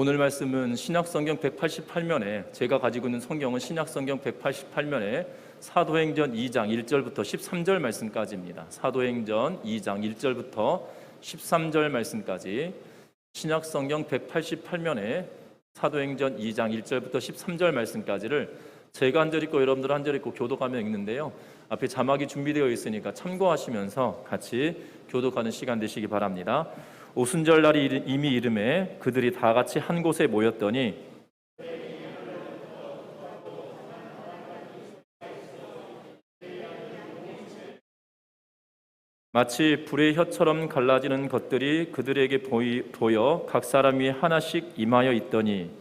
오늘 말씀은 신약성경 188면에 제가 가지고 있는 성경은 신약성경 188면에 사도행전 2장 1절부터 13절 말씀까지입니다. 사도행전 2장 1절부터 13절 말씀까지 신약성경 188면에 사도행전 2장 1절부터 13절 말씀까지를 제가 한 절 읽고 여러분들 한 절 읽고 교독하며 읽는데요. 앞에 자막이 준비되어 있으니까 참고하시면서 같이 교독하는 시간 되시기 바랍니다. 오순절날이 이미 이름에 그들이 다 같이 한 곳에 모였더니 마치 불의 혀처럼 갈라지는 것들이 그들에게 보여 각 사람 위에 하나씩 임하여 있더니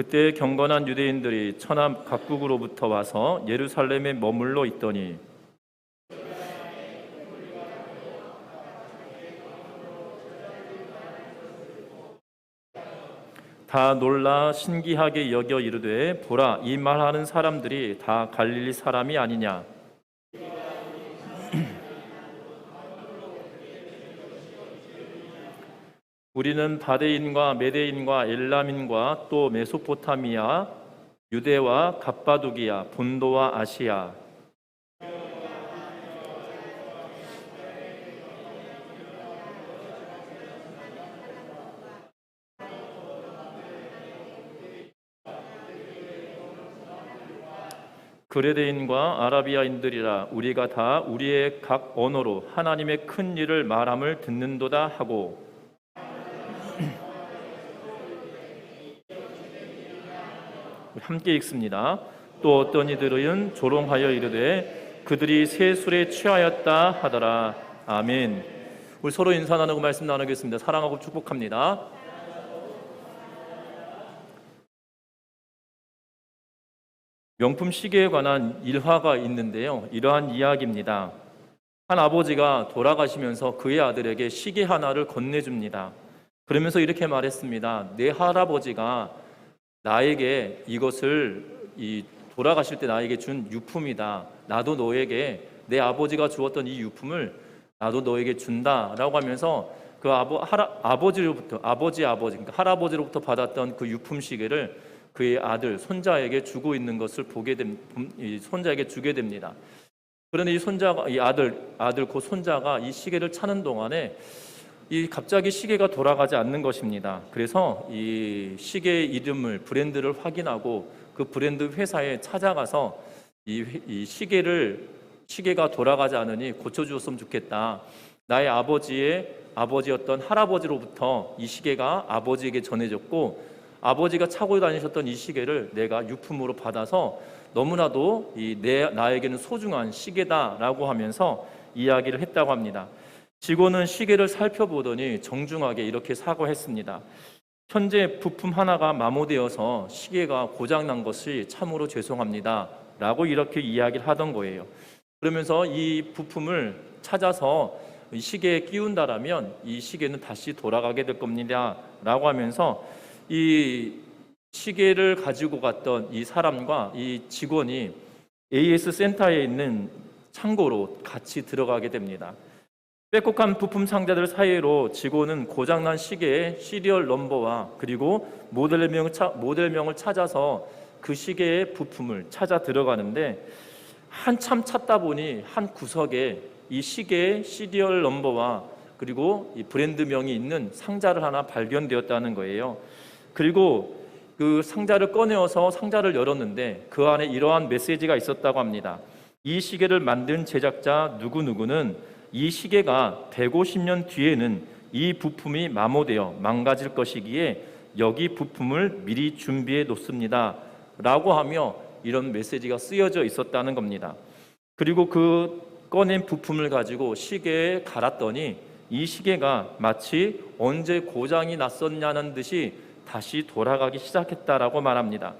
그때 경건한 유대인들이 천하 각국으로부터 와서 예루살렘에 머물러 있더니 다 놀라 신기하게 여겨 이르되 보라 이 말하는 사람들이 다 갈릴리 사람이 아니냐. 우리는 바데인과 메데인과 엘람인과 또 메소포타미아, 유대와 갑바두기아, 본도와 아시아, 그레데인과 아라비아인들이라 우리가 다 우리의 각 언어로 하나님의 큰 일을 말함을 듣는도다 하고 함께 읽습니다. 또 어떤 이들은 조롱하여 이르되 그들이 새 술에 취하였다 하더라. 아멘. 우리 서로 인사 나누고 말씀 나누겠습니다. 사랑하고 축복합니다. 명품 시계에 관한 일화가 있는데요. 이러한 이야기입니다. 한 아버지가 돌아가시면서 그의 아들에게 시계 하나를 건네줍니다. 그러면서 이렇게 말했습니다. 내 할아버지가 나에게 이것을 돌아가실 때 나에게 준 유품이다. 나도 너에게 내 아버지가 주었던 이 유품을 나도 너에게 준다라고 하면서 그 아버지로부터 그러니까 할아버지로부터 받았던 그 유품 시계를 그의 아들 손자에게 주고 있는 것을 손자에게 주게 됩니다. 그런데 이 아들 그 손자가 이 시계를 찾는 동안에 갑자기 시계가 돌아가지 않는 것입니다. 그래서 이 시계의 이름을 브랜드를 확인하고 그 브랜드 회사에 찾아가서 이 시계가 돌아가지 않으니 고쳐주었으면 좋겠다. 나의 아버지였던 할아버지로부터 이 시계가 아버지에게 전해졌고 아버지가 차고 다니셨던 이 시계를 내가 유품으로 받아서 너무나도 나에게는 소중한 시계다라고 하면서 이야기를 했다고 합니다. 직원은 시계를 살펴보더니 정중하게 이렇게 사과했습니다. 현재 부품 하나가 마모되어서 시계가 고장난 것이 참으로 죄송합니다 라고 이렇게 이야기를 하던 거예요. 그러면서 이 부품을 찾아서 이 시계에 끼운다라면 이 시계는 다시 돌아가게 될 겁니다 라고 하면서 이 시계를 가지고 갔던 이 사람과 이 직원이 AS 센터에 있는 창고로 같이 들어가게 됩니다. 빼곡한 부품 상자들 사이로 직원은 고장난 시계의 시리얼 넘버와 그리고 모델명을 찾아서 그 시계의 부품을 찾아 들어가는데 한참 찾다 보니 한 구석에 이 시계의 시리얼 넘버와 그리고 이 브랜드명이 있는 상자를 하나 발견되었다는 거예요. 그리고 그 상자를 꺼내어서 상자를 열었는데 그 안에 이러한 메시지가 있었다고 합니다. 이 시계를 만든 제작자 누구누구는 이 시계가 150년 뒤에는 이 부품이 마모되어 망가질 것이기에 여기 부품을 미리 준비해 놓습니다 라고 하며 이런 메시지가 쓰여져 있었다는 겁니다. 그리고 그 꺼낸 부품을 가지고 시계에 갈았더니 이 시계가 마치 언제 고장이 났었냐는 듯이 다시 돌아가기 시작했다라고 말합니다.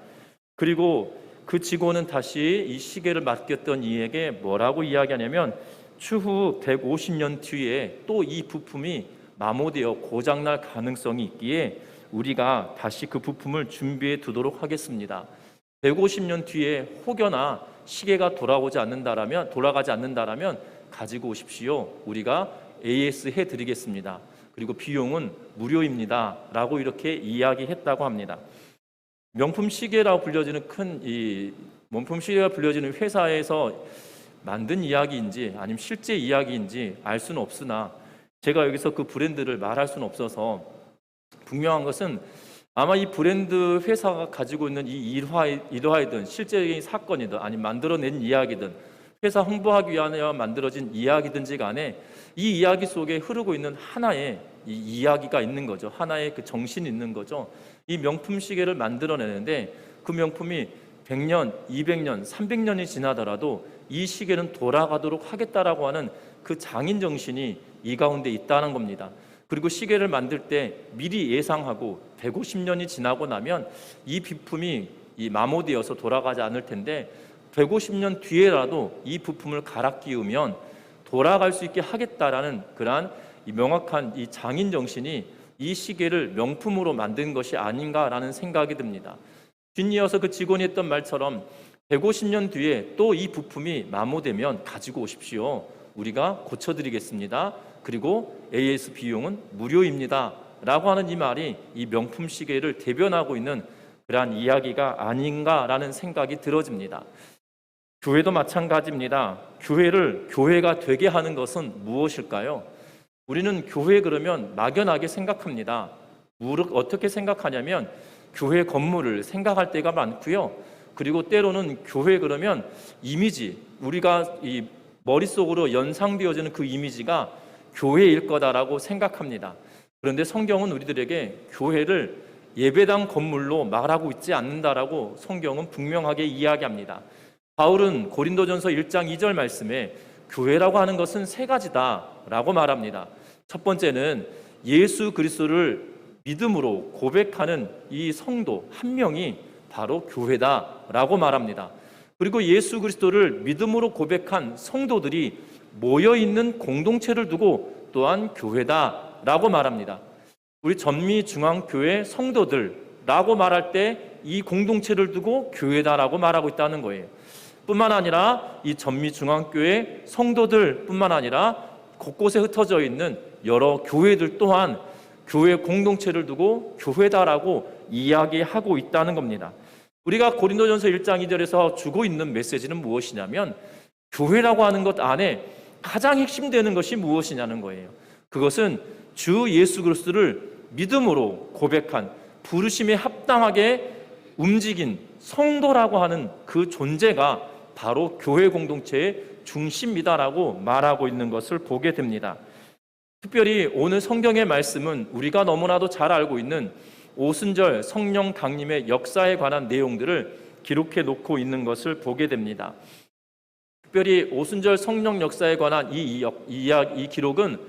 그리고 그 직원은 다시 이 시계를 맡겼던 이에게 뭐라고 이야기하냐면 추후 150년 뒤에 또 이 부품이 마모되어 고장날 가능성이 있기에 우리가 다시 그 부품을 준비해 두도록 하겠습니다. 150년 뒤에 혹여나 시계가 돌아가지 않는다라면 가지고 오십시오. 우리가 AS 해드리겠습니다. 그리고 비용은 무료입니다. 라고 이렇게 이야기했다고 합니다. 명품 시계라고 불려지는 명품 시계가 불려지는 회사에서 만든 이야기인지 아니면 실제 이야기인지 알 수는 없으나 제가 여기서 그 브랜드를 말할 수는 없어서 분명한 것은 아마 이 브랜드 회사가 가지고 있는 이 일화이든 실제적인 사건이든 아니면 만들어낸 이야기든 회사 홍보하기 위하여 만들어진 이야기든지 간에 이 이야기 속에 흐르고 있는 하나의 이 이야기가 있는 거죠. 하나의 그 정신이 있는 거죠. 이 명품 시계를 만들어내는데 그 명품이 100년, 200년, 300년이 지나더라도 이 시계는 돌아가도록 하겠다라고 하는 그 장인 정신이 이 가운데 있다는 겁니다. 그리고 시계를 만들 때 미리 예상하고 150년이 지나고 나면 이 비품이 마모되어서 돌아가지 않을 텐데 150년 뒤에라도 이 부품을 갈아 끼우면 돌아갈 수 있게 하겠다라는 그러한 명확한 이 장인 정신이 이 시계를 명품으로 만든 것이 아닌가라는 생각이 듭니다. 뒷이어서 그 직원이 했던 말처럼 150년 뒤에 또 이 부품이 마모되면 가지고 오십시오. 우리가 고쳐드리겠습니다. 그리고 AS 비용은 무료입니다. 라고 하는 이 말이 이 명품 시계를 대변하고 있는 그러한 이야기가 아닌가라는 생각이 들어집니다. 교회도 마찬가지입니다. 교회를 교회가 되게 하는 것은 무엇일까요? 우리는 교회 그러면 막연하게 생각합니다. 어떻게 생각하냐면 교회 건물을 생각할 때가 많고요. 그리고 때로는 교회 그러면 이미지, 우리가 이 머릿속으로 연상되어지는 그 이미지가 교회일 거다라고 생각합니다. 그런데 성경은 우리들에게 교회를 예배당 건물로 말하고 있지 않는다라고 성경은 분명하게 이야기합니다. 바울은 고린도전서 1장 2절 말씀에 교회라고 하는 것은 세 가지다라고 말합니다. 첫 번째는 예수 그리스도를 믿음으로 고백하는 이 성도 한 명이 바로 교회다라고 말합니다. 그리고 예수 그리스도를 믿음으로 고백한 성도들이 모여있는 공동체를 두고 또한 교회다라고 말합니다. 우리 전미중앙교회 성도들라고 말할 때 이 공동체를 두고 교회다라고 말하고 있다는 거예요. 뿐만 아니라 이 전미중앙교회 성도들 뿐만 아니라 곳곳에 흩어져 있는 여러 교회들 또한 교회 공동체를 두고 교회다라고 이야기하고 있다는 겁니다. 우리가 고린도전서 1장 2절에서 주고 있는 메시지는 무엇이냐면 교회라고 하는 것 안에 가장 핵심되는 것이 무엇이냐는 거예요. 그것은 주 예수 그리스도를 믿음으로 고백한 부르심에 합당하게 움직인 성도라고 하는 그 존재가 바로 교회 공동체의 중심이다라고 말하고 있는 것을 보게 됩니다. 특별히 오늘 성경의 말씀은 우리가 너무나도 잘 알고 있는 오순절 성령 강림의 역사에 관한 내용들을 기록해 놓고 있는 것을 보게 됩니다. 특별히 오순절 성령 역사에 관한 이 기록은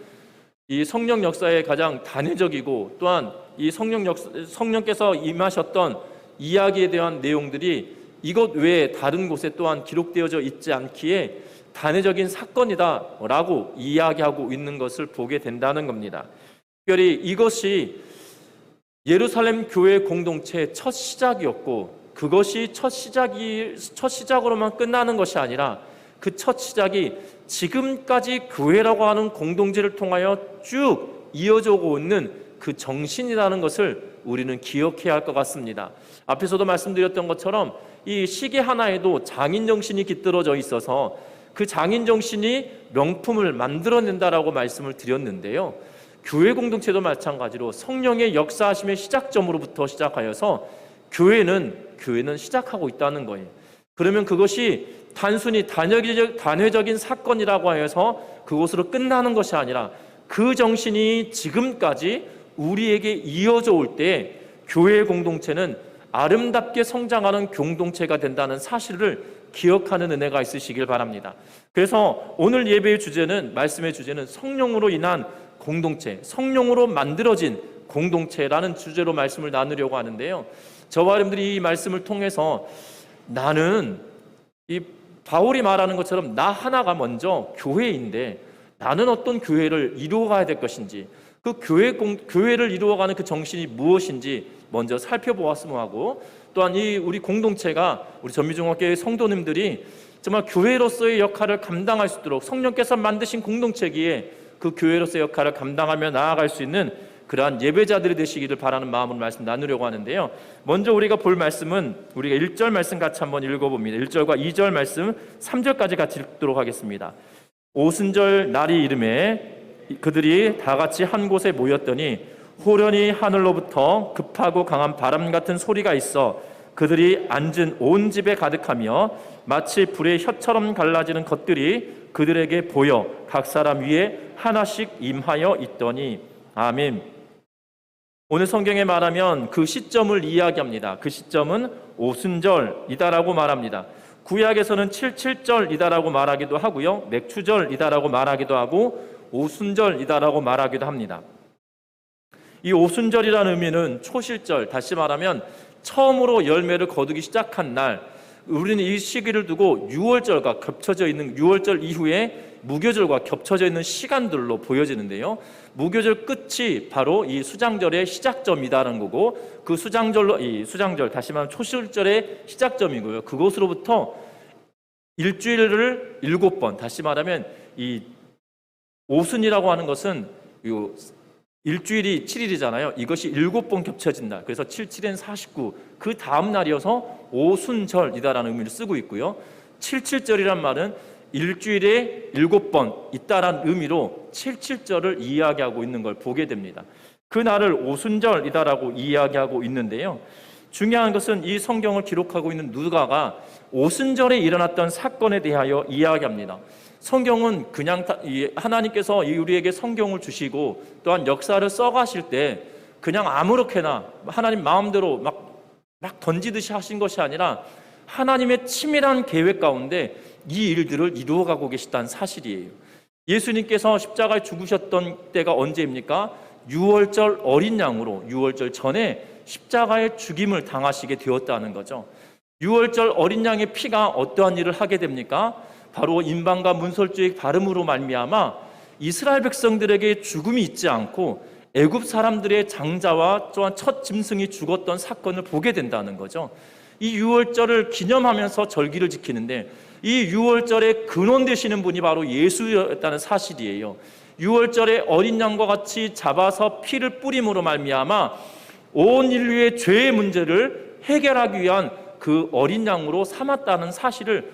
이 성령 역사의 가장 단회적이고 또한 이 성령께서 임하셨던 이야기에 대한 내용들이 이것 외에 다른 곳에 또한 기록되어져 있지 않기에 단회적인 사건이다라고 이야기하고 있는 것을 보게 된다는 겁니다. 특별히 이것이 예루살렘 교회 공동체의 첫 시작이었고 그것이 첫 시작으로만 끝나는 것이 아니라 그 첫 시작이 지금까지 교회라고 하는 공동체를 통하여 쭉 이어져 오고 있는 그 정신이라는 것을 우리는 기억해야 할 것 같습니다. 앞에서도 말씀드렸던 것처럼 이 시계 하나에도 장인 정신이 깃들어져 있어서 그 장인 정신이 명품을 만들어낸다라고 말씀을 드렸는데요. 교회 공동체도 마찬가지로 성령의 역사하심의 시작점으로부터 시작하여서 교회는 시작하고 있다는 거예요. 그러면 그것이 단순히 단회적인 사건이라고 하여서 그것으로 끝나는 것이 아니라 그 정신이 지금까지 우리에게 이어져 올 때 교회 공동체는 아름답게 성장하는 공동체가 된다는 사실을 기억하는 은혜가 있으시길 바랍니다. 그래서 오늘 예배의 주제는, 말씀의 주제는 성령으로 인한 공동체, 성령으로 만들어진 공동체라는 주제로 말씀을 나누려고 하는데요. 저와 여러분들이 이 말씀을 통해서 나는 이 바울이 말하는 것처럼 나 하나가 먼저 교회인데 나는 어떤 교회를 이루어가야 될 것인지, 그 교회를 이루어가는 그 정신이 무엇인지 먼저 살펴보았으면 하고, 또한 이 우리 공동체가 우리 전미중학교의 성도님들이 정말 교회로서의 역할을 감당할 수 있도록 성령께서 만드신 공동체기에 그 교회로서의 역할을 감당하며 나아갈 수 있는 그러한 예배자들이 되시기를 바라는 마음으로 말씀 나누려고 하는데요. 먼저 우리가 볼 말씀은 우리가 1절 말씀 같이 한번 읽어봅니다. 1절과 2절 말씀 3절까지 같이 읽도록 하겠습니다. 오순절 날이 이름에 그들이 다 같이 한 곳에 모였더니 호련히 하늘로부터 급하고 강한 바람 같은 소리가 있어 그들이 앉은 온 집에 가득하며 마치 불의 혀처럼 갈라지는 것들이 그들에게 보여 각 사람 위에 하나씩 임하여 있더니. 아멘. 오늘 성경에 말하면 그 시점을 이야기합니다. 그 시점은 오순절이다라고 말합니다. 구약에서는 77절이다라고 말하기도 하고요, 맥추절이다라고 말하기도 하고 오순절이다라고 말하기도 합니다. 이 오순절이라는 의미는 초실절, 다시 말하면 처음으로 열매를 거두기 시작한 날, 우리는 이 시기를 두고 6월절과 겹쳐져 있는 6월절 이후에 무교절과 겹쳐져 있는 시간들로 보여지는데요. 무교절 끝이 바로 이 수장절의 시작점이다라는 거고, 그 수장절 다시 말하면 초실절의 시작점이고요. 그곳으로부터 일주일을 7번, 다시 말하면 이 오순이라고 하는 것은 일주일이 7일이잖아요. 이것이 7번 겹쳐진 날, 그래서 7, 7엔 49, 그 다음 날이어서 오순절이다라는 의미를 쓰고 있고요. 77절이란 말은 일주일에 7번 있다라는 의미로 77절을 이야기하고 있는 걸 보게 됩니다. 그 날을 오순절이다라고 이야기하고 있는데요. 중요한 것은 이 성경을 기록하고 있는 누가가 오순절에 일어났던 사건에 대하여 이야기합니다. 성경은 그냥 하나님께서 우리에게 성경을 주시고 또한 역사를 써가실 때 그냥 아무렇게나 하나님 마음대로 막 던지듯이 하신 것이 아니라 하나님의 치밀한 계획 가운데 이 일들을 이루어가고 계시다는 사실이에요. 예수님께서 십자가에 죽으셨던 때가 언제입니까? 6월절 어린 양으로 6월절 전에 십자가의 죽임을 당하시게 되었다는 거죠. 6월절 어린 양의 피가 어떠한 일을 하게 됩니까? 바로 임방과 문설주의 발음으로 말미암아 이스라엘 백성들에게 죽음이 있지 않고 애굽 사람들의 장자와 또한 첫 짐승이 죽었던 사건을 보게 된다는 거죠. 이 6월절을 기념하면서 절기를 지키는데 이 6월절의 근원 되시는 분이 바로 예수였다는 사실이에요. 6월절에 어린 양과 같이 잡아서 피를 뿌림으로 말미암아 온 인류의 죄의 문제를 해결하기 위한 그 어린 양으로 삼았다는 사실을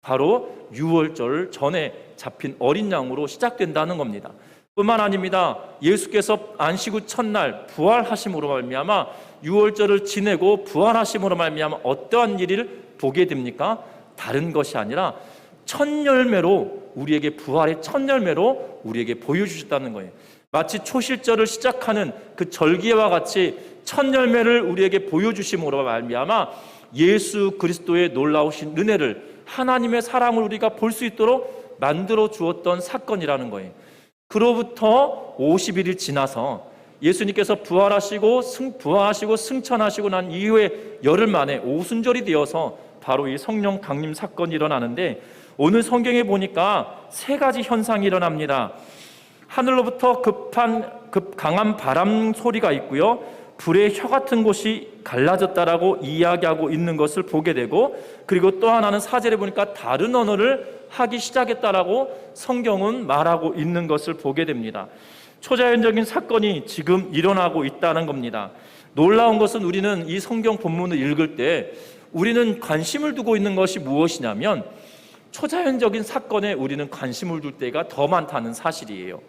바로 6월절 전에 잡힌 어린 양으로 시작된다는 겁니다. 뿐만 아닙니다. 예수께서 안식 후 첫날 부활하심으로 말미암아 6월절을 지내고 부활하심으로 말미암아 어떠한 일을 보게 됩니까? 다른 것이 아니라 첫 열매로 우리에게 부활의 첫 열매로 우리에게 보여주셨다는 거예요. 마치 초실절을 시작하는 그 절기와 같이 첫 열매를 우리에게 보여주심으로 말미암아 예수 그리스도의 놀라우신 은혜를, 하나님의 사랑을 우리가 볼 수 있도록 만들어 주었던 사건이라는 거예요. 그로부터 51일 지나서 예수님께서 부활하시고 승천하시고 난 이후에 열흘 만에 오순절이 되어서 바로 이 성령 강림 사건이 일어나는데, 오늘 성경에 보니까 세 가지 현상이 일어납니다. 하늘로부터 강한 바람 소리가 있고요, 불의 혀 같은 곳이 갈라졌다라고 이야기하고 있는 것을 보게 되고, 그리고 또 하나는 4절에 보니까 다른 언어를 하기 시작했다라고 성경은 말하고 있는 것을 보게 됩니다. 초자연적인 사건이 지금 일어나고 있다는 겁니다. 놀라운 것은 우리는 이 성경 본문을 읽을 때 우리는 관심을 두고 있는 것이 무엇이냐면 초자연적인 사건에 우리는 관심을 둘 때가 더 많다는 사실이에요.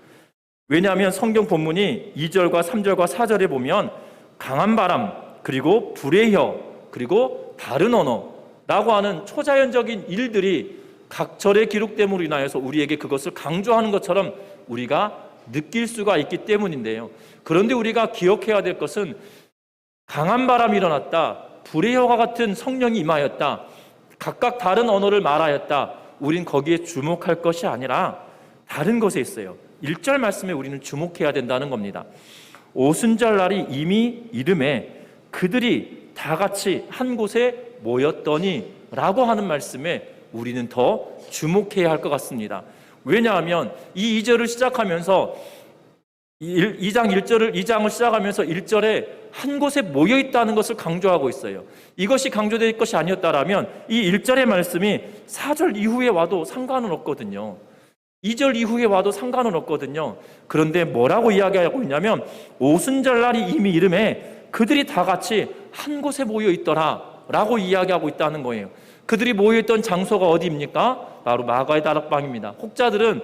왜냐하면 성경 본문이 2절과 3절과 4절에 보면 강한 바람, 그리고 불의 혀, 그리고 다른 언어라고 하는 초자연적인 일들이 각 절의 기록됨으로 인하여서 우리에게 그것을 강조하는 것처럼 우리가 느낄 수가 있기 때문인데요. 그런데 우리가 기억해야 될 것은 강한 바람이 일어났다, 불의 혀와 같은 성령이 임하였다, 각각 다른 언어를 말하였다, 우린 거기에 주목할 것이 아니라 다른 것에 있어요. 1절 말씀에 우리는 주목해야 된다는 겁니다. 오순절 날이 이미 이름에 그들이 다 같이 한 곳에 모였더니 라고 하는 말씀에 우리는 더 주목해야 할 것 같습니다. 왜냐하면 이 2절을 시작하면서 2장 1절을 2장을 시작하면서 1절에 한 곳에 모여 있다는 것을 강조하고 있어요. 이것이 강조될 것이 아니었다라면 이 1절의 말씀이 4절 이후에 와도 상관은 없거든요. 2절 이후에 와도 상관은 없거든요. 그런데 뭐라고 이야기하고 있냐면 오순절날이 이미 이름에 그들이 다 같이 한 곳에 모여 있더라 라고 이야기하고 있다는 거예요. 그들이 모여있던 장소가 어디입니까? 바로 마가의 다락방입니다. 혹자들은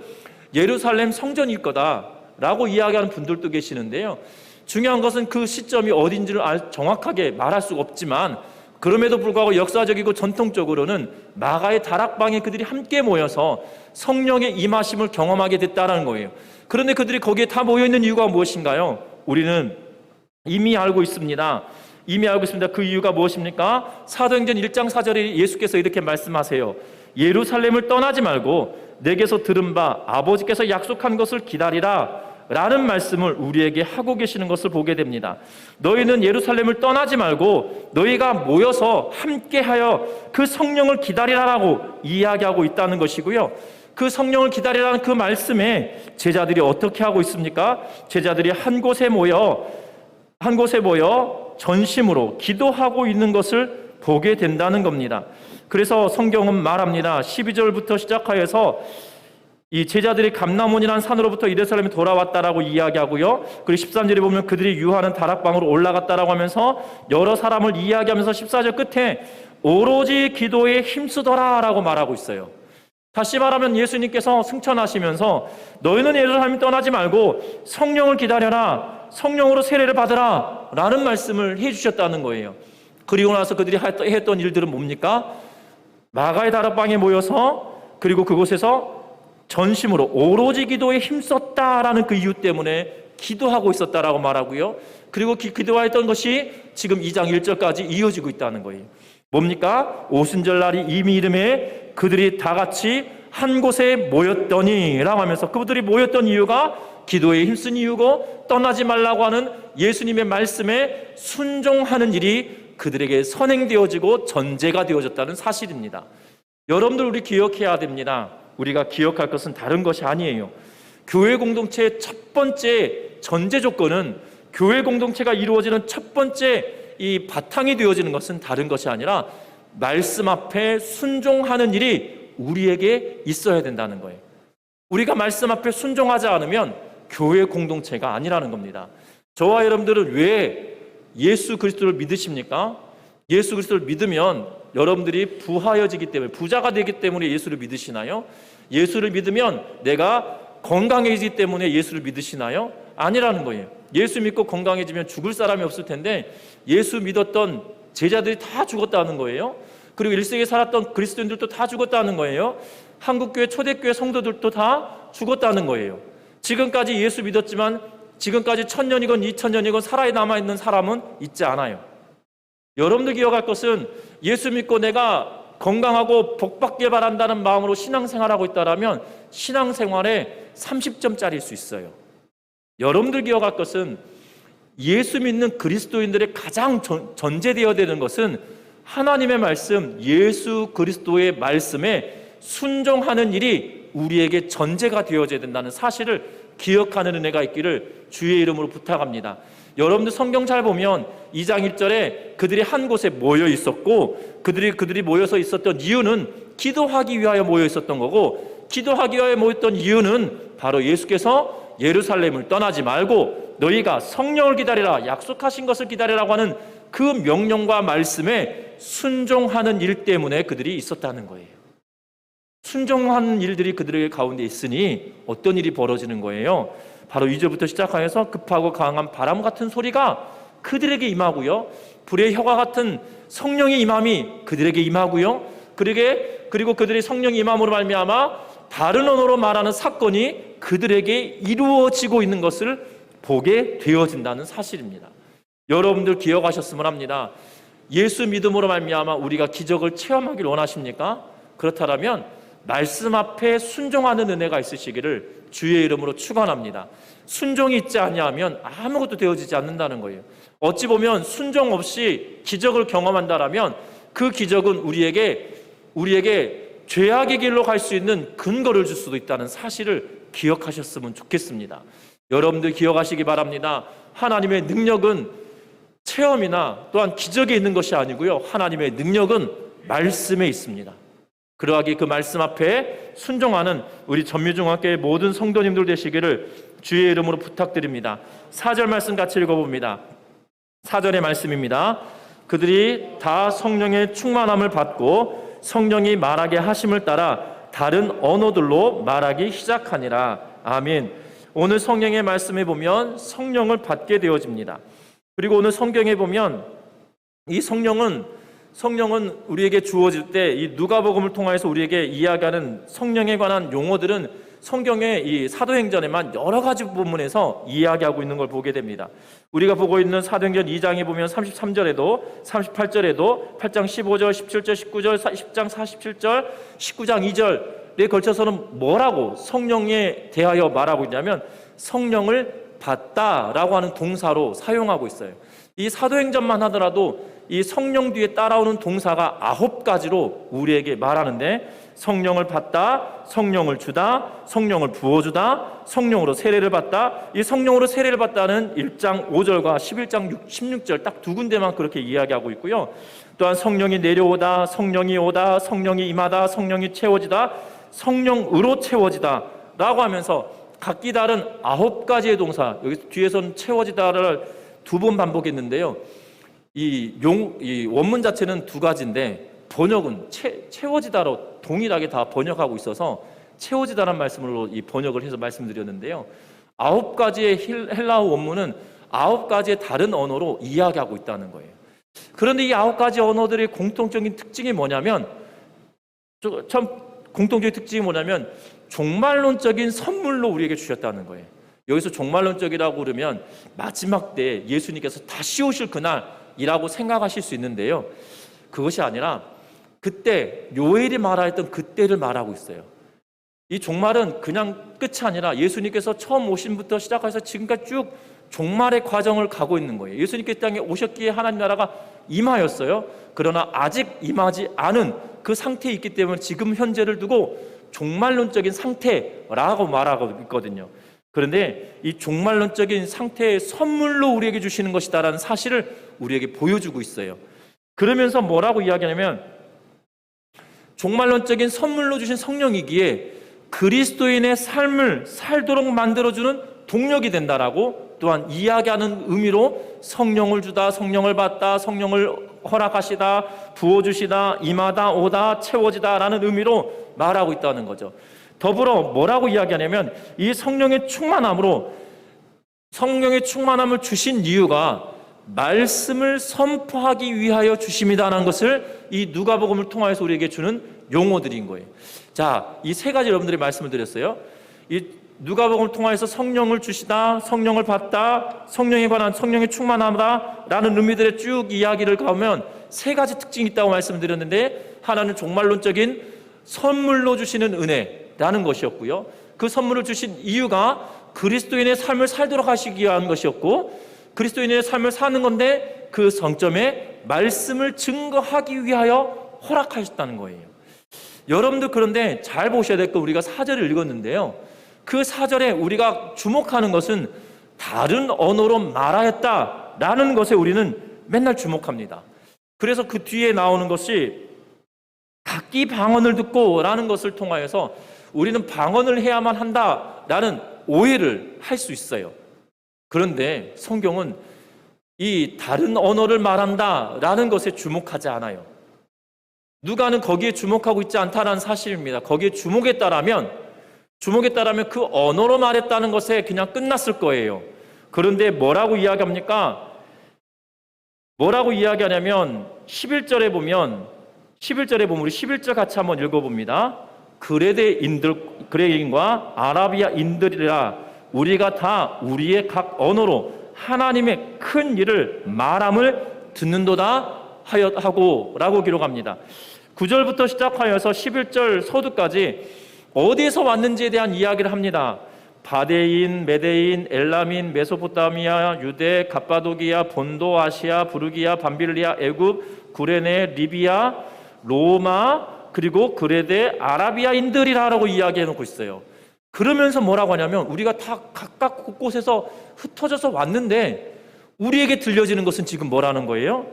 예루살렘 성전일 거다 라고 이야기하는 분들도 계시는데요. 중요한 것은 그 시점이 어딘지를 정확하게 말할 수가 없지만 그럼에도 불구하고 역사적이고 전통적으로는 마가의 다락방에 그들이 함께 모여서 성령의 임하심을 경험하게 됐다는 거예요. 그런데 그들이 거기에 다 모여있는 이유가 무엇인가요? 우리는 이미 알고 있습니다. 그 이유가 무엇입니까? 사도행전 1장 4절에 예수께서 이렇게 말씀하세요. 예루살렘을 떠나지 말고 내게서 들은 바 아버지께서 약속한 것을 기다리라 라는 말씀을 우리에게 하고 계시는 것을 보게 됩니다. 너희는 예루살렘을 떠나지 말고 너희가 모여서 함께하여 그 성령을 기다리라라고 이야기하고 있다는 것이고요. 그 성령을 기다리라는 그 말씀에 제자들이 어떻게 하고 있습니까? 제자들이 한 곳에 모여 전심으로 기도하고 있는 것을 보게 된다는 겁니다. 그래서 성경은 말합니다. 12절부터 시작하여서 이 제자들이 감람원이라는 산으로부터 예루살렘에 돌아왔다라고 이야기하고요. 그리고 13절에 보면 그들이 유하는 다락방으로 올라갔다라고 하면서 여러 사람을 이야기하면서 14절 끝에 오로지 기도에 힘쓰더라라고 말하고 있어요. 다시 말하면 예수님께서 승천하시면서 너희는 예루살렘 떠나지 말고 성령을 기다려라, 성령으로 세례를 받으라 라는 말씀을 해주셨다는 거예요. 그리고 나서 그들이 했던 일들은 뭡니까? 마가의 다락방에 모여서 그리고 그곳에서 전심으로 오로지 기도에 힘썼다라는 그 이유 때문에 기도하고 있었다라고 말하고요. 그리고 기도했던 것이 지금 2장 1절까지 이어지고 있다는 거예요. 뭡니까? 오순절날이 이미 이름에 그들이 다 같이 한 곳에 모였더니 라고 하면서 그들이 모였던 이유가 기도에 힘쓴 이유고 떠나지 말라고 하는 예수님의 말씀에 순종하는 일이 그들에게 선행되어지고 전제가 되어졌다는 사실입니다. 여러분들 우리 기억해야 됩니다. 우리가 기억할 것은 다른 것이 아니에요. 교회 공동체의 첫 번째 전제 조건은 교회 공동체가 이루어지는 첫 번째 이 바탕이 되어지는 것은 다른 것이 아니라 말씀 앞에 순종하는 일이 우리에게 있어야 된다는 거예요. 우리가 말씀 앞에 순종하지 않으면 교회 공동체가 아니라는 겁니다. 저와 여러분들은 왜 예수 그리스도를 믿으십니까? 예수 그리스도를 믿으면 여러분들이 부하여지기 때문에 부자가 되기 때문에 예수를 믿으시나요? 예수를 믿으면 내가 건강해지기 때문에 예수를 믿으시나요? 아니라는 거예요. 예수 믿고 건강해지면 죽을 사람이 없을 텐데 예수 믿었던 제자들이 다 죽었다는 거예요. 그리고 1세기에 살았던 그리스도인들도 다 죽었다는 거예요. 한국교회 초대교회 성도들도 다 죽었다는 거예요. 지금까지 예수 믿었지만 지금까지 1000년이건 2000년이건 살아남아있는 사람은 있지 않아요. 여러분들 기억할 것은 예수 믿고 내가 건강하고 복받길 바란다는 마음으로 신앙생활하고 있다면 신앙생활에 30점짜리일 수 있어요. 여러분들 기억할 것은 예수 믿는 그리스도인들의 가장 전제되어야 되는 것은 하나님의 말씀, 예수 그리스도의 말씀에 순종하는 일이 우리에게 전제가 되어져야 된다는 사실을 기억하는 은혜가 있기를 주의 이름으로 부탁합니다. 여러분들 성경 잘 보면 2장 1절에 그들이 한 곳에 모여 있었고 그들이 모여서 있었던 이유는 기도하기 위하여 모여 있었던 거고 기도하기 위하여 모였던 이유는 바로 예수께서 예루살렘을 떠나지 말고 너희가 성령을 기다리라, 약속하신 것을 기다리라고 하는 그 명령과 말씀에 순종하는 일 때문에 그들이 있었다는 거예요. 순종하는 일들이 그들의 가운데 있으니 어떤 일이 벌어지는 거예요? 바로 2절부터 시작하여서 급하고 강한 바람 같은 소리가 그들에게 임하고요. 불의 혀가 같은 성령의 임함이 그들에게 임하고요. 그리고 그들이 성령의 임함으로 말미암아 다른 언어로 말하는 사건이 그들에게 이루어지고 있는 것을 보게 되어진다는 사실입니다. 여러분들 기억하셨으면 합니다. 예수 믿음으로 말미암아 우리가 기적을 체험하기를 원하십니까? 그렇다면 말씀 앞에 순종하는 은혜가 있으시기를 주의 이름으로 축원합니다. 순종이 있지 아니하면 아무것도 되어지지 않는다는 거예요. 어찌 보면 순종 없이 기적을 경험한다라면 그 기적은 우리에게 죄악의 길로 갈 수 있는 근거를 줄 수도 있다는 사실을 기억하셨으면 좋겠습니다. 여러분들 기억하시기 바랍니다. 하나님의 능력은 체험이나 또한 기적에 있는 것이 아니고요. 하나님의 능력은 말씀에 있습니다. 그러하기 그 말씀 앞에 순종하는 우리 전미중학교의 모든 성도님들 되시기를 주의 이름으로 부탁드립니다. 4절 말씀 같이 읽어봅니다. 4절의 말씀입니다. 그들이 다 성령의 충만함을 받고 성령이 말하게 하심을 따라 다른 언어들로 말하기 시작하니라. 아멘. 오늘 성경의 말씀에 보면 성령을 받게 되어집니다. 그리고 오늘 성경에 보면 이 성령은 우리에게 주어질 때 이 누가복음을 통해서 우리에게 이야기하는 성령에 관한 용어들은 성경의 이 사도행전에만 여러 가지 부분에서 이야기하고 있는 걸 보게 됩니다. 우리가 보고 있는 사도행전 2장에 보면 33절에도 38절에도 8장 15절, 17절, 19절, 10장 47절, 19장 2절에 걸쳐서는 뭐라고 성령에 대하여 말하고 있냐면 성령을 받다라고 하는 동사로 사용하고 있어요. 이 사도행전만 하더라도 이 성령 뒤에 따라오는 동사가 9가지로 우리에게 말하는데 성령을 받다, 성령을 주다, 성령을 부어주다, 성령으로 세례를 받다. 이 성령으로 세례를 받다는 1장 5절과 11장 16절 딱 두 군데만 그렇게 이야기하고 있고요. 또한 성령이 내려오다, 성령이 오다, 성령이 임하다, 성령이 채워지다, 성령으로 채워지다 라고 하면서 각기 다른 9가지의 동사, 여기 뒤에서는 채워지다를 2번 반복했는데요. 이 원문 자체는 2가지인데 번역은 채워지다로 동일하게 다 번역하고 있어서 채워지다라는 말씀으로 이 번역을 해서 말씀드렸는데요. 9가지의 헬라어 원문은 9가지의 다른 언어로 이야기하고 있다는 거예요. 그런데 이 9가지 언어들의 공통적인 특징이 뭐냐면 공통적인 특징이 뭐냐면 종말론적인 선물로 우리에게 주셨다는 거예요. 여기서 종말론적이라고 그러면 마지막 때 예수님께서 다시 오실 그날이라고 생각하실 수 있는데요. 그것이 아니라 그때 요엘이 말하였던 그때를 말하고 있어요. 이 종말은 그냥 끝이 아니라 예수님께서 처음 오심부터 시작해서 지금까지 쭉 종말의 과정을 가고 있는 거예요. 예수님께서 땅에 오셨기에 하나님 나라가 임하였어요. 그러나 아직 임하지 않은 그 상태에 있기 때문에 지금 현재를 두고 종말론적인 상태라고 말하고 있거든요. 그런데 이 종말론적인 상태의 선물로 우리에게 주시는 것이다라는 사실을 우리에게 보여주고 있어요. 그러면서 뭐라고 이야기하냐면 종말론적인 선물로 주신 성령이기에 그리스도인의 삶을 살도록 만들어주는 동력이 된다라고 또한 이야기하는 의미로 성령을 주다, 성령을 받다, 성령을 허락하시다, 부어주시다, 임하다, 오다, 채워지다라는 의미로 말하고 있다는 거죠. 더불어 뭐라고 이야기하냐면 이 성령의 충만함을 주신 이유가 말씀을 선포하기 위하여 주심이다라는 것을 이 누가복음을 통해서 우리에게 주는 용어들인 거예요. 자, 이 3가지 여러분들이 말씀을 드렸어요. 이 누가복음을 통해서 성령을 주시다, 성령을 받다, 성령에 관한 성령의 충만하다라는 의미들의 쭉 이야기를 가면 3가지 특징이 있다고 말씀드렸는데 하나는 종말론적인 선물로 주시는 은혜라는 것이었고요. 그 선물을 주신 이유가 그리스도인의 삶을 살도록 하시기 위한 것이었고 그리스도인의 삶을 사는 건데 그 성점에 말씀을 증거하기 위하여 허락하셨다는 거예요. 여러분들 그런데 잘 보셔야 될 거 우리가 4절을 읽었는데요. 그 4절에 우리가 주목하는 것은 다른 언어로 말하였다라는 것에 우리는 맨날 주목합니다. 그래서 그 뒤에 나오는 것이 각기 방언을 듣고 라는 것을 통하여서 우리는 방언을 해야만 한다라는 오해를 할 수 있어요. 그런데 성경은 이 다른 언어를 말한다라는 것에 주목하지 않아요. 누가는 거기에 주목하고 있지 않다라는 사실입니다. 거기에 주목했다라면 그 언어로 말했다는 것에 그냥 끝났을 거예요. 그런데 뭐라고 이야기합니까? 뭐라고 이야기하냐면 11절에 보면 우리 11절 같이 한번 읽어봅니다. 그레인과 아라비아인들이라 우리가 다 우리의 각 언어로 하나님의 큰 일을 말함을 듣는도다 하고 라고 기록합니다. 9절부터 시작하여서 11절 서두까지 어디에서 왔는지에 대한 이야기를 합니다. 바데인, 메데인, 엘라민, 메소포타미아, 유대, 갑바도기아, 본도, 아시아, 부르기아, 밤빌리아, 애굽, 구레네, 리비아, 로마, 그리고 그레데, 아라비아인들이라고 이야기해 놓고 있어요. 그러면서 뭐라고 하냐면 우리가 다 각각 곳곳에서 흩어져서 왔는데 우리에게 들려지는 것은 지금 뭐라는 거예요?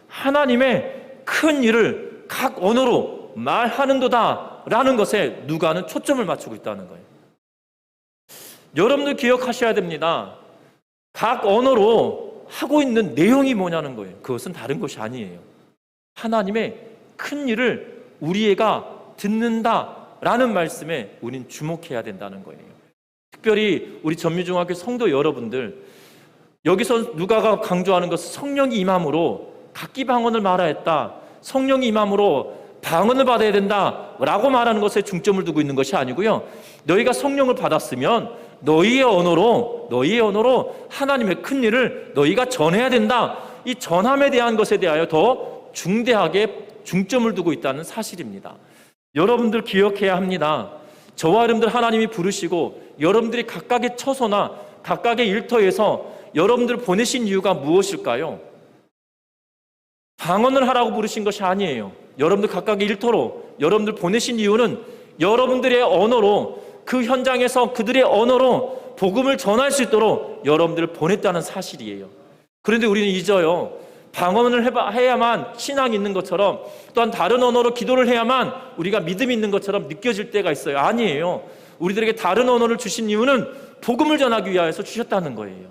하나님의 큰 일을 각 언어로 말하는도다 라는 것에 누가는 초점을 맞추고 있다는 거예요. 여러분들 기억하셔야 됩니다. 각 언어로 하고 있는 내용이 뭐냐는 거예요. 그것은 다른 것이 아니에요. 하나님의 큰 일을 우리가 듣는다라는 말씀에 우린 주목해야 된다는 거예요. 특별히 우리 전미중학교 성도 여러분들, 여기서 누가가 강조하는 것은 성령이 임함으로 각기 방언을 말하였다, 성령이 임함으로 방언을 받아야 된다라고 말하는 것에 중점을 두고 있는 것이 아니고요, 너희가 성령을 받았으면 너희의 언어로 하나님의 큰 일을 너희가 전해야 된다, 이 전함에 대한 것에 대하여 더 중대하게 중점을 두고 있다는 사실입니다. 여러분들 기억해야 합니다. 저와 여러분들 하나님이 부르시고 여러분들이 각각의 처소나 각각의 일터에서 여러분들 보내신 이유가 무엇일까요? 방언을 하라고 부르신 것이 아니에요. 여러분들 각각의 일터로 여러분들 보내신 이유는 여러분들의 언어로, 그 현장에서 그들의 언어로 복음을 전할 수 있도록 여러분들을 보냈다는 사실이에요. 그런데 우리는 잊어요. 방언을 해야만 신앙이 있는 것처럼, 또한 다른 언어로 기도를 해야만 우리가 믿음이 있는 것처럼 느껴질 때가 있어요. 아니에요. 우리들에게 다른 언어를 주신 이유는 복음을 전하기 위하여서 주셨다는 거예요.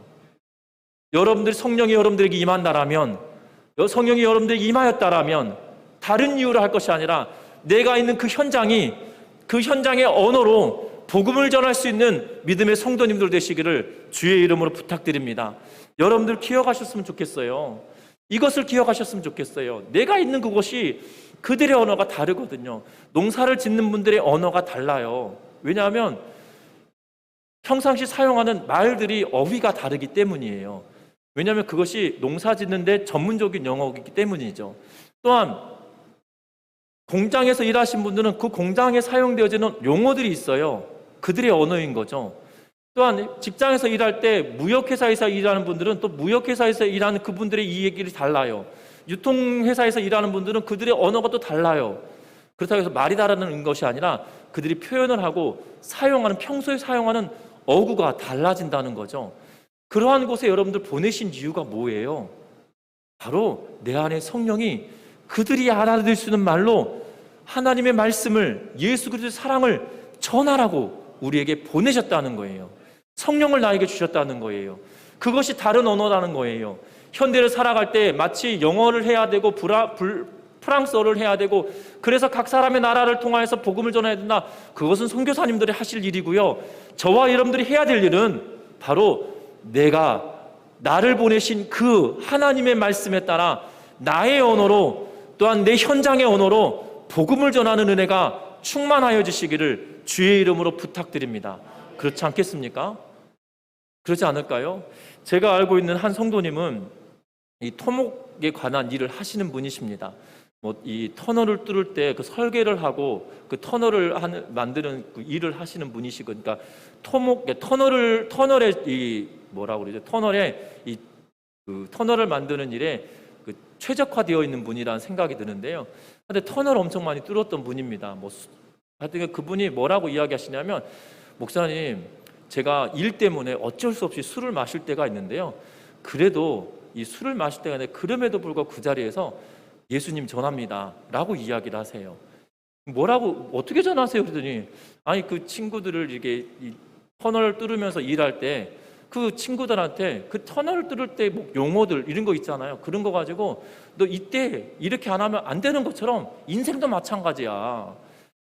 여러분들이 성령이 여러분들에게 임한다라면, 성령이 여러분들에게 임하였다라면 다른 이유로 할 것이 아니라 내가 있는 그 현장이, 그 현장의 언어로 복음을 전할 수 있는 믿음의 성도님들 되시기를 주의 이름으로 부탁드립니다. 여러분들 기억하셨으면 좋겠어요. 이것을 기억하셨으면 좋겠어요. 내가 있는 그곳이 그들의 언어가 다르거든요. 농사를 짓는 분들의 언어가 달라요. 왜냐하면 평상시 사용하는 말들이 어휘가 다르기 때문이에요. 왜냐하면 그것이 농사 짓는데 전문적인 영어이기 때문이죠. 또한 공장에서 일하신 분들은 그 공장에 사용되어지는 용어들이 있어요. 그들의 언어인 거죠. 또한 직장에서 일할 때 무역회사에서 일하는 분들은 또 무역회사에서 일하는 그분들의 이 얘기를 달라요. 유통회사에서 일하는 분들은 그들의 언어가 또 달라요. 그렇다고 해서 말이 다르는 것이 아니라 그들이 표현을 하고 사용하는, 평소에 사용하는 어구가 달라진다는 거죠. 그러한 곳에 여러분들 보내신 이유가 뭐예요? 바로 내 안에 성령이 그들이 알아들을 수 있는 말로 하나님의 말씀을, 예수 그리스도의 사랑을 전하라고 우리에게 보내셨다는 거예요. 성령을 나에게 주셨다는 거예요. 그것이 다른 언어라는 거예요. 현대를 살아갈 때 마치 영어를 해야 되고 프랑스어를 해야 되고, 그래서 각 사람의 나라를 통하여서 복음을 전해야 된다. 그것은 선교사님들이 하실 일이고요, 저와 여러분들이 해야 될 일은 바로 내가 나를 보내신 그 하나님의 말씀에 따라 나의 언어로, 또한 내 현장의 언어로 복음을 전하는 은혜가 충만하여 주시기를 주의 이름으로 부탁드립니다. 그렇지 않겠습니까? 그렇지 않을까요? 제가 알고 있는 한 성도님은 이 토목에 관한 일을 하시는 분이십니다. 이 터널을 뚫을 때 그 설계를 하고 그 터널을 만드는 그 일을 하시는 분이시고, 그러니까 터널에 이 뭐라고 그러죠? 터널에 그 터널을 만드는 일에 그 최적화되어 있는 분이라는 생각이 드는데요. 근데 터널 엄청 많이 뚫었던 분입니다. 하여튼 그분이 뭐라고 이야기하시냐면, 목사님, 제가 일 때문에 어쩔 수 없이 술을 마실 때가 있는데요, 그래도 이 술을 마실 때가 있는데 그럼에도 불구하고 그 자리에서 예수님 전합니다 라고 이야기를 하세요. 뭐라고, 어떻게 전하세요? 그러더니, 아니 그 친구들을 이렇게 이 터널을 뚫으면서 일할 때 그 친구들한테 그 터널을 뚫을 때 뭐 용어들 이런 거 있잖아요. 그런 거 가지고 너 이때 이렇게 안 하면 안 되는 것처럼 인생도 마찬가지야.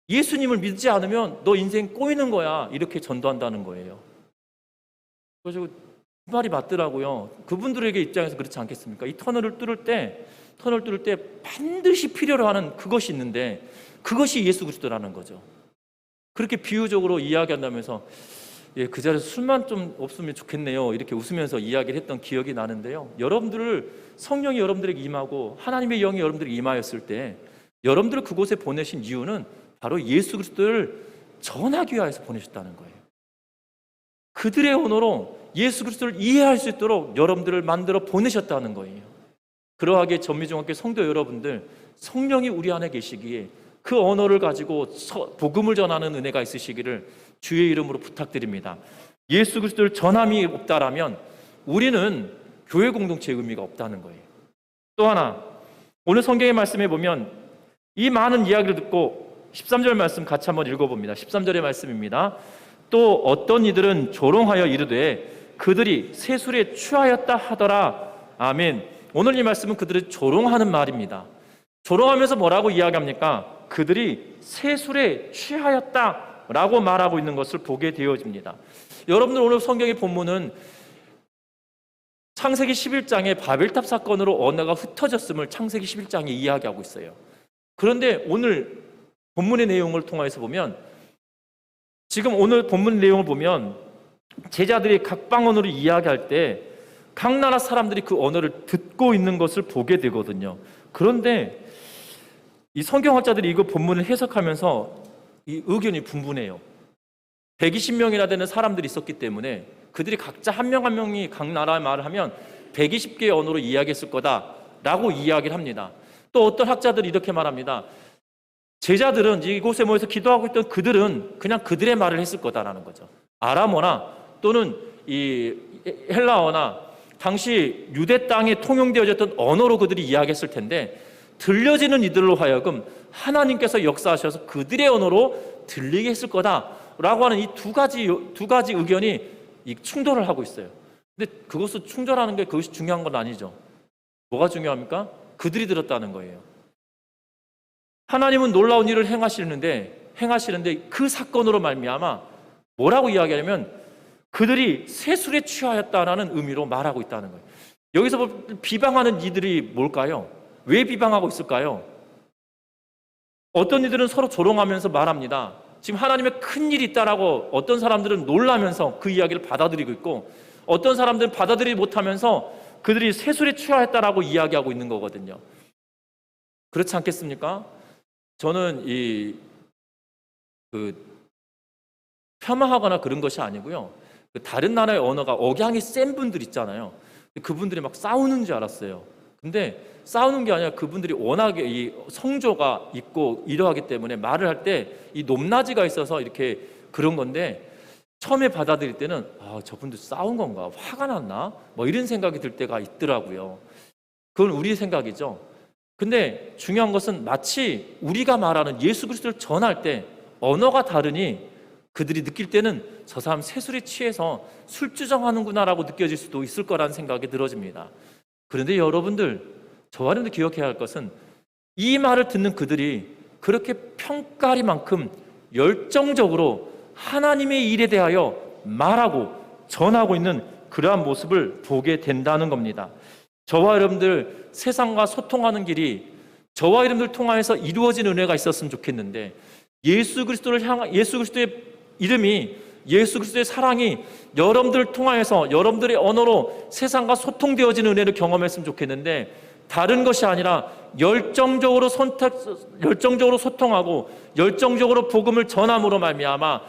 예수님을 믿지 않으면 너 인생 꼬이는 거야. 이렇게 전도한다는 거예요. 그래서 그 말이 맞더라고요. 그분들에게 입장에서 그렇지 않겠습니까? 이 터널을 뚫을 때 반드시 필요로 하는 그것이 있는데 그것이 예수 그리스도라는 거죠. 그렇게 비유적으로 이야기한다면서, 예, 그 자리에서 술만 좀 없으면 좋겠네요, 이렇게 웃으면서 이야기를 했던 기억이 나는데요, 여러분들을 성령이 여러분들에게 임하고 하나님의 영이 여러분들에게 임하였을 때 여러분들을 그곳에 보내신 이유는 바로 예수 그리스도를 전하기 위해서 보내셨다는 거예요. 그들의 언어로 예수 그리스도를 이해할 수 있도록 여러분들을 만들어 보내셨다는 거예요. 그러하게 전미중학교 성도 여러분들, 성령이 우리 안에 계시기에 그 언어를 가지고 복음을 전하는 은혜가 있으시기를 주의 이름으로 부탁드립니다. 예수 그리스도를 전함이 없다라면 우리는 교회 공동체의 의미가 없다는 거예요. 또 하나, 오늘 성경의 말씀에 보면 이 많은 이야기를 듣고 13절 말씀 같이 한번 읽어봅니다. 13절의 말씀입니다. 또 어떤 이들은 조롱하여 이르되 그들이 세술에 취하였다 하더라. 아멘. 오늘 이 말씀은 그들을 조롱하는 말입니다. 조롱하면서 뭐라고 이야기합니까? 그들이 세술에 취하였다라고 말하고 있는 것을 보게 되어집니다. 여러분들, 오늘 성경의 본문은 창세기 11장에 바벨탑 사건으로 언어가 흩어졌음을 창세기 11장에 이야기하고 있어요. 그런데 오늘 본문의 내용을 통해서 보면, 지금 오늘 본문 내용을 보면 제자들이 각 방언으로 이야기할 때 각 나라 사람들이 그 언어를 듣고 있는 것을 보게 되거든요. 그런데 이 성경학자들이 이거 본문을 해석하면서 이 의견이 분분해요. 120명이나 되는 사람들이 있었기 때문에 그들이 각자 한 명 한 명이 각 나라의 말을 하면 120개의 언어로 이야기했을 거다라고 이야기를 합니다. 또 어떤 학자들이 이렇게 말합니다. 제자들은 이곳에 모여서 기도하고 있던 그들은 그냥 그들의 말을 했을 거다라는 거죠. 아람어나 또는 이 헬라어나 당시 유대 땅에 통용되어졌던 언어로 그들이 이야기했을 텐데, 들려지는 이들로 하여금 하나님께서 역사하셔서 그들의 언어로 들리게 했을 거다라고 하는 이 두 가지 의견이 충돌을 하고 있어요. 근데 그것을 충돌하는 게 그것이 중요한 건 아니죠. 뭐가 중요합니까? 그들이 들었다는 거예요. 하나님은 놀라운 일을 행하시는데 그 사건으로 말미암아 뭐라고 이야기하냐면 그들이 세술에 취하였다라는 의미로 말하고 있다는 거예요. 여기서 비방하는 이들이 뭘까요? 왜 비방하고 있을까요? 어떤 이들은 서로 조롱하면서 말합니다. 지금 하나님의 큰 일이 있다라고 어떤 사람들은 놀라면서 그 이야기를 받아들이고 있고, 어떤 사람들은 받아들이지 못하면서 그들이 세술에 취하였다라고 이야기하고 있는 거거든요. 그렇지 않겠습니까? 저는 폄하하거나 그런 것이 아니고요. 다른 나라의 언어가 억양이 센 분들 있잖아요. 그분들이 막 싸우는 줄 알았어요. 근데 싸우는 게 아니라 그분들이 워낙에 이 성조가 있고 이러하기 때문에 말을 할 때 이 높낮이가 있어서 이렇게 그런 건데, 처음에 받아들일 때는 저분들 싸운 건가? 화가 났나? 뭐 이런 생각이 들 때가 있더라고요. 그건 우리 생각이죠. 근데 중요한 것은 마치 우리가 말하는 예수 그리스도를 전할 때 언어가 다르니 그들이 느낄 때는 저 사람 세술에 취해서 술주정하는구나라고 느껴질 수도 있을 거라는 생각이 들어집니다. 그런데 여러분들, 저와 여러분들 기억해야 할 것은 이 말을 듣는 그들이 그렇게 평가리만큼 열정적으로 하나님의 일에 대하여 말하고 전하고 있는 그러한 모습을 보게 된다는 겁니다. 저와 여러분들 세상과 소통하는 길이 저와 여러분들 통하여서 이루어진 은혜가 있었으면 좋겠는데, 예수 그리스도의 이름이, 예수 그리스도의 사랑이 여러분들을 통하여서 여러분들의 언어로 세상과 소통되어지는 은혜를 경험했으면 좋겠는데, 다른 것이 아니라 열정적으로 소통하고 열정적으로 복음을 전함으로 말미암아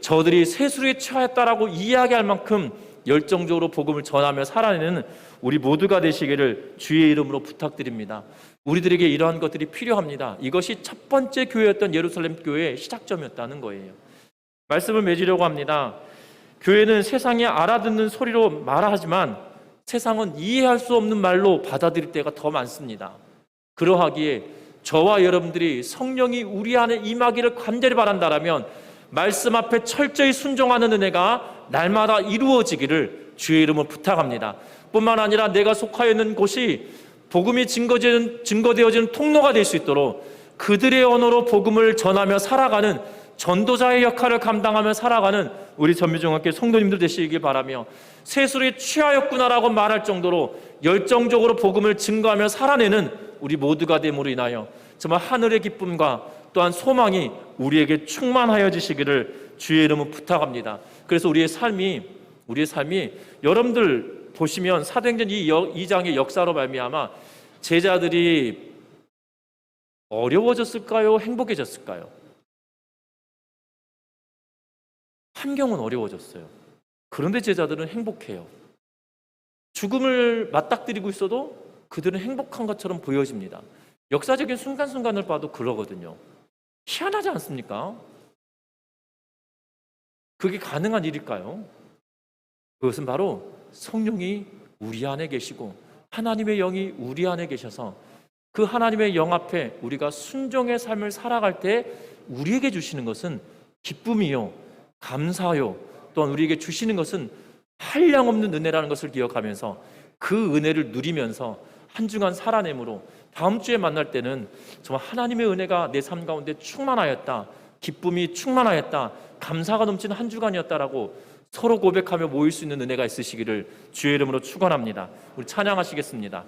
저들이 세술에 취하였다라고 이야기할 만큼 열정적으로 복음을 전하며 살아내는 우리 모두가 되시기를 주의 이름으로 부탁드립니다. 우리들에게 이러한 것들이 필요합니다. 이것이 첫 번째 교회였던 예루살렘 교회의 시작점이었다는 거예요. 말씀을 맺으려고 합니다. 교회는 세상이 알아듣는 소리로 말하지만 세상은 이해할 수 없는 말로 받아들일 때가 더 많습니다. 그러하기에 저와 여러분들이 성령이 우리 안에 임하기를 간절히 바란다라면 말씀 앞에 철저히 순종하는 은혜가 날마다 이루어지기를 주의 이름으로 부탁합니다. 뿐만 아니라 내가 속하여 있는 곳이 복음이 증거되어지는 통로가 될 수 있도록 그들의 언어로 복음을 전하며 살아가는 전도자의 역할을 감당하며 살아가는 우리 전미중학교 성도님들 되시길 바라며, 세술에 취하였구나라고 말할 정도로 열정적으로 복음을 증거하며 살아내는 우리 모두가 됨으로 인하여 정말 하늘의 기쁨과 또한 소망이 우리에게 충만하여지시기를 주의 이름으로 부탁합니다. 그래서 우리의 삶이 여러분들 보시면 사도행전 2장의 역사로 말미암아 제자들이 어려워졌을까요? 행복해졌을까요? 환경은 어려워졌어요. 그런데 제자들은 행복해요. 죽음을 맞닥뜨리고 있어도 그들은 행복한 것처럼 보여집니다. 역사적인 순간순간을 봐도 그러거든요. 희한하지 않습니까? 그게 가능한 일일까요? 그것은 바로 성령이 우리 안에 계시고 하나님의 영이 우리 안에 계셔서 그 하나님의 영 앞에 우리가 순종의 삶을 살아갈 때 우리에게 주시는 것은 기쁨이요, 감사요, 또한 우리에게 주시는 것은 한량없는 은혜라는 것을 기억하면서 그 은혜를 누리면서 한 주간 살아내므로 다음 주에 만날 때는 정말 하나님의 은혜가 내 삶 가운데 충만하였다, 기쁨이 충만하였다, 감사가 넘치는 한 주간이었다라고 서로 고백하며 모일 수 있는 은혜가 있으시기를 주의 이름으로 축원합니다. 우리 찬양하시겠습니다.